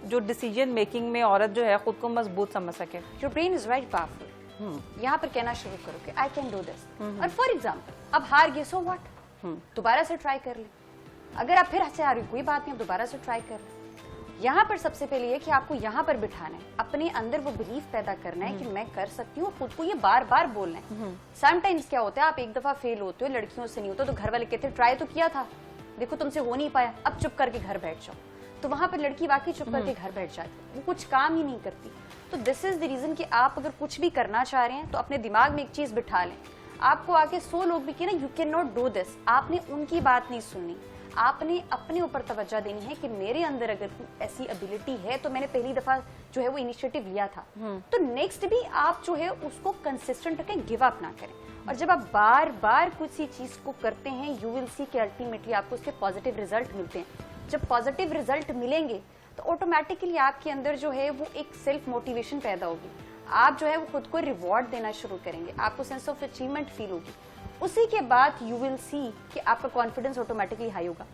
जो decision making में औरत जो है खुद को मजबूत समझ सके? Your brain is very powerful. यहाँ पर कहना शुरू करो कि आई कैन डू दिस, और फॉर एग्जाम्पल अब हार गए, सो व्हाट, दोबारा से ट्राई कर ले। अगर आप फिर हंसे आ रही, कोई बात नहीं, अब दोबारा से ट्राई कर ले। यहाँ पर सबसे पहले ये कि आपको यहाँ पर बिठाना है, अपने अंदर वो बिलीफ पैदा करना है कि मैं कर सकती हूँ, खुद को ये बार बार बोलना है। समटाइम्स क्या होता है, आप एक दफा फेल होते हो, लड़कियों से नहीं होता, तो घर वाले कहते हैं ट्राई तो किया था, देखो तुमसे हो नहीं पाया, अब चुप करके घर बैठ जाओ। तो वहां पर लड़की वाकई चुप करके घर बैठ जाती, वो कुछ काम ही नहीं करती। तो दिस इज द रीजन कि आप अगर कुछ भी करना चाह रहे हैं तो अपने दिमाग में एक चीज बिठा लें। आपको आके 100 लोग भी कहें ना you can not do this, आपने उनकी बात नहीं सुननी, आपने अपने ऊपर तवज्जो देनी है कि मेरे अंदर अगर ऐसी एबिलिटी है तो मैंने पहली दफा जो है वो इनिशिएटिव लिया था, तो नेक्स्ट भी आप जो है उसको कंसिस्टेंट रखें, गिव अप ना करें। और जब आप बार बार किसी चीज को करते हैं, यू विल सी कि अल्टीमेटली आपको उसके पॉजिटिव रिजल्ट मिलते हैं। जब पॉजिटिव रिजल्ट मिलेंगे तो ऑटोमेटिकली आपके अंदर जो है वो एक सेल्फ मोटिवेशन पैदा होगी, आप जो है वो खुद को रिवॉर्ड देना शुरू करेंगे, आपको सेंस ऑफ अचीवमेंट फील होगी। उसी के बाद यू विल सी कि आपका कॉन्फिडेंस ऑटोमेटिकली हाई होगा।